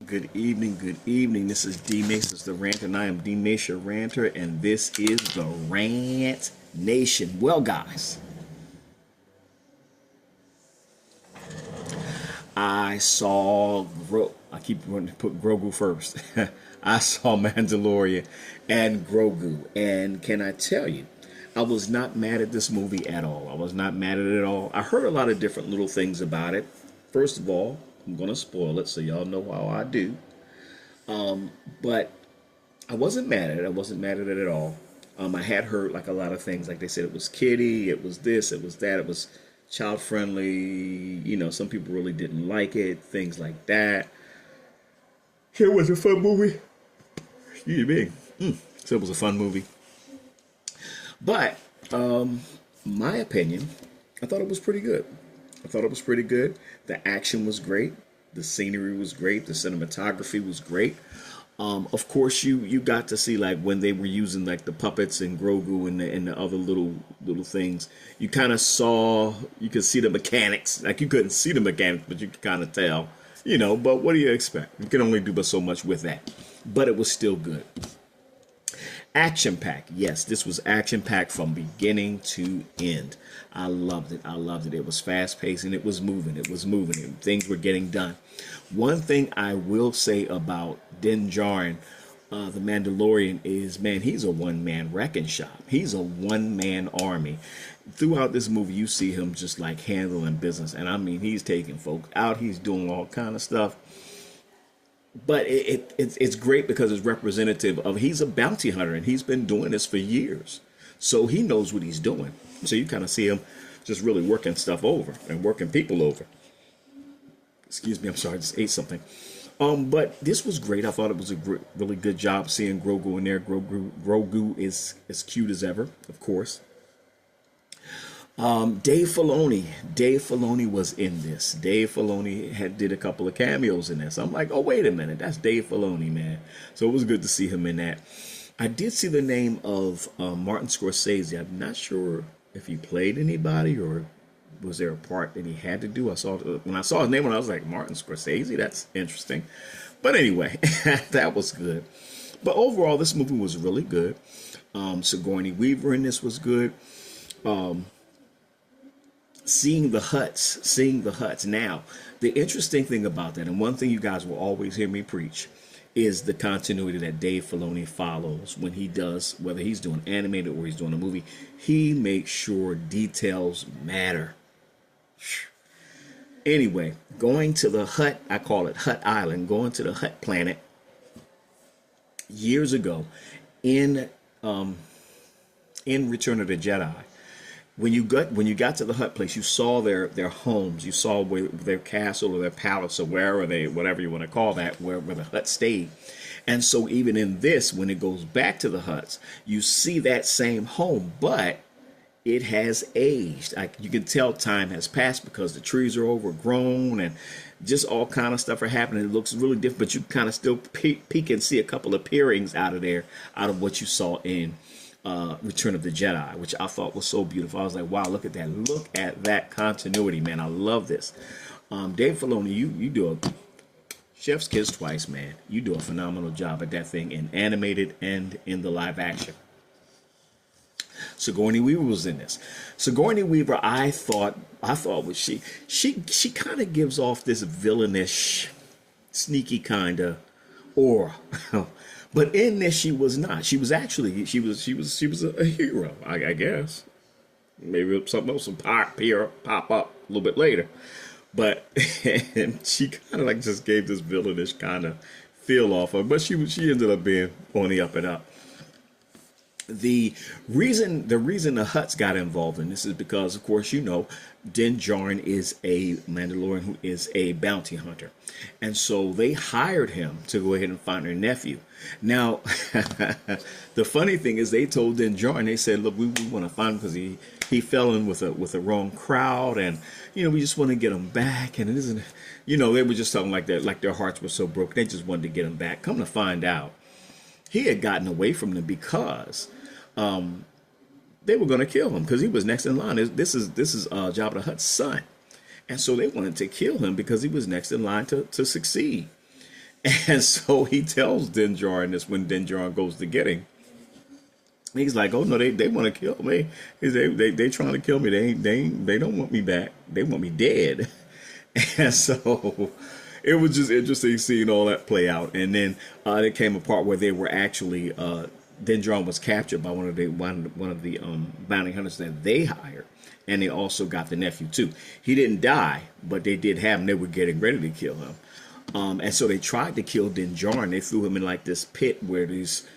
Good evening, good evening. This is D Mace, the Rant, and I am D Mace, your ranter, and this is the Rant Nation. Well, guys, I keep wanting to put Grogu first. I saw Mandalorian and Grogu, and can I tell you, I was not mad at this movie at all. I was not mad at it at all. I heard a lot of different little things about it. First of all, I'm gonna spoil it so y'all know how I do. But I wasn't mad at it. I wasn't mad at it at all. I had heard like a lot of things, like they said it was kiddie, it was this, it was that, it was child friendly. Some people really didn't like it, things like that. It was a fun movie. Excuse me. So it was a fun movie. But my opinion, I thought it was pretty good. I thought it was pretty good. The action was great. The scenery was great. The cinematography was great. Of course, you got to see like when they were using like the puppets and Grogu and the other little things. You kind of saw, you could see the mechanics. Like you couldn't see the mechanics, but you could kind of tell. But what do you expect? You can only do but so much with that. But it was still good. Action packed. Yes, this was action packed from beginning to end. I loved it. I loved it. It was fast paced and it was moving. It was moving and things were getting done. One thing I will say about Din Djarin, the Mandalorian, is, man, he's a one-man wrecking shop. He's a one-man army. Throughout this movie, you see him just like handling business. And I mean, he's taking folks out. He's doing all kind of stuff. But it's great because it's representative of, he's a bounty hunter and he's been doing this for years. So he knows what he's doing. So you kind of see him just really working stuff over and working people over. Excuse me, I'm sorry, I just ate something. But this was great. I thought it was a really good job seeing Grogu in there. Grogu is as cute as ever, of course. Dave Filoni was in this. Dave Filoni did a couple of cameos in this. I'm like, oh, wait a minute, that's Dave Filoni, man. So it was good to see him in that. I did see the name of Martin Scorsese. I'm not sure if he played anybody or was there a part that he had to do. When I saw his name, I was like, Martin Scorsese, that's interesting. But anyway, that was good. But overall, this movie was really good. Sigourney Weaver in this was good. Seeing the huts. Now, the interesting thing about that, and one thing you guys will always hear me preach, is the continuity that Dave Filoni follows when he does, whether he's doing animated or he's doing a movie, he makes sure details matter. Anyway, going to the hut, I call it Hut Island, going to the hut planet years ago in Return of the Jedi. When you got to the hut place, you saw their homes, you saw their castle or their palace or whatever you want to call that, where the hut stayed. And so even in this, when it goes back to the huts, you see that same home, but it has aged. You can tell time has passed because the trees are overgrown and just all kind of stuff are happening. It looks really different, but you kind of still peek and see a couple of peerings out of what you saw in Return of the Jedi, which I thought was so beautiful. I was like, wow, look at that. Look at that continuity, man. I love this. Dave Filoni, you do a chef's kiss twice, man. You do a phenomenal job at that thing in animated and in the live action. Sigourney Weaver was in this. Sigourney Weaver, I thought was she kind of gives off this villainish, sneaky kind of aura. But in this, she was not. She was actually a hero, I guess. Maybe something else will pop up a little bit later. But she kind of like just gave this villainish kind of feel off her. But she ended up being on the up and up. The reason the Hutts got involved in this is because, of course, Din Djarin is a Mandalorian who is a bounty hunter. And so they hired him to go ahead and find their nephew. Now, the funny thing is they told Din Djarin, they said, look, we want to find him because he fell in with a wrong crowd. And, we just want to get him back. And it isn't, they were just talking like that, like their hearts were so broken. They just wanted to get him back. Come to find out, he had gotten away from them because they were going to kill him because he was next in line. This is Jabba the Hutt's son. And so they wanted to kill him because he was next in line to succeed. And so he tells Din Djarin this when Din Djarin goes to get him. He's like, "Oh no, they want to kill me. They trying to kill me. They don't want me back. They want me dead." And so it was just interesting seeing all that play out. And then there came a part where they were actually Din Djarin was captured by one of the bounty hunters that they hired, and they also got the nephew too. He didn't die, but they did have him. They were getting ready to kill him, and so they tried to kill Din Djarin. They threw him in like this pit where these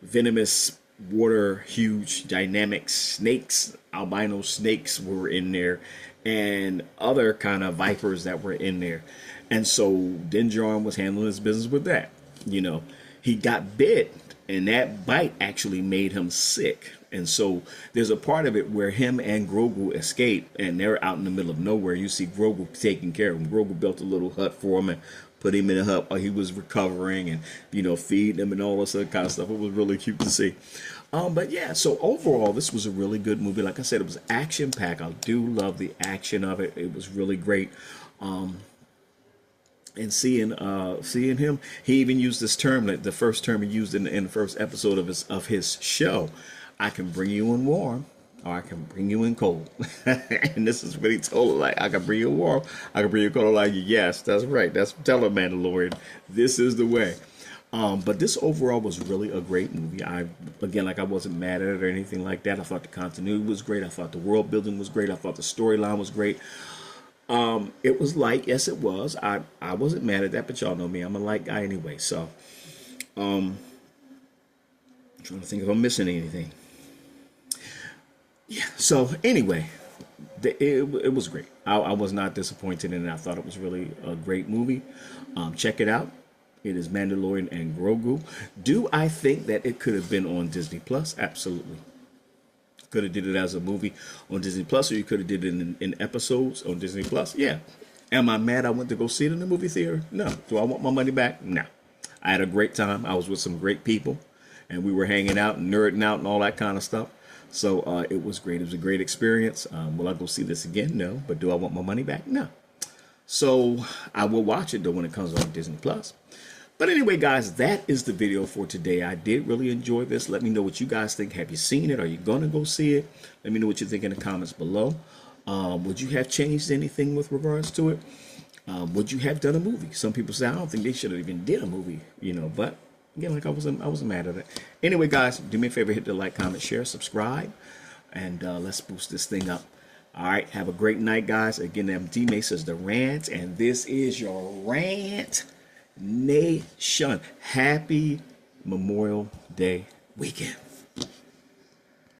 venomous water, huge dynamic snakes, albino snakes were in there, and other kind of vipers that were in there. And so Din Djarin was handling his business with that. You know, he got bit, and that bite actually made him sick. And so there's a part of it where him and Grogu escape, and they're out in the middle of nowhere. You see Grogu taking care of him. Grogu built a little hut for him and put him in a hut while he was recovering, and feeding him and all this other kind of stuff. It was really cute to see. But yeah, so overall, this was a really good movie. Like I said, it was action packed. I do love the action of it. It was really great. And seeing him, he even used this term, that the first term he used in the first episode of his show. I can bring you in warm, or I can bring you in cold. And this is what he told her, like, I can bring you warm, I can bring you cold. Like, yes, that's right. That's tell her, Mandalorian. This is the way. But this overall was really a great movie. I wasn't mad at it or anything like that. I thought the continuity was great. I thought the world building was great. I thought the storyline was great. It was light, yes, it was. I wasn't mad at that, but y'all know me. I'm a light guy anyway. So, I'm trying to think if I'm missing anything. Yeah. So anyway, it was great. I was not disappointed in it. I thought it was really a great movie. Check it out. It is Mandalorian and Grogu. Do I think that it could have been on Disney Plus? Absolutely. Could have did it as a movie on Disney Plus, or you could have did it in episodes on Disney Plus. Yeah. Am I mad I went to go see it in the movie theater? No. Do I want my money back? No. I had a great time. I was with some great people, and we were hanging out and nerding out and all that kind of stuff. So it was great. It was a great experience. Will I go see this again? No. But do I want my money back? No. So I will watch it though when it comes on Disney Plus. But anyway, guys, that is the video for today. I did really enjoy this. Let me know what you guys think. Have you seen it? Are you going to go see it? Let me know what you think in the comments below. Would you have changed anything with regards to it? Would you have done a movie? Some people say, I don't think they should have even did a movie, but again, like I wasn't mad at it. Anyway, guys, do me a favor, hit the like, comment, share, subscribe, and let's boost this thing up. All right, have a great night, guys. Again, I'm D Mace the Rant, and this is your Rant Nation. Happy Memorial Day weekend.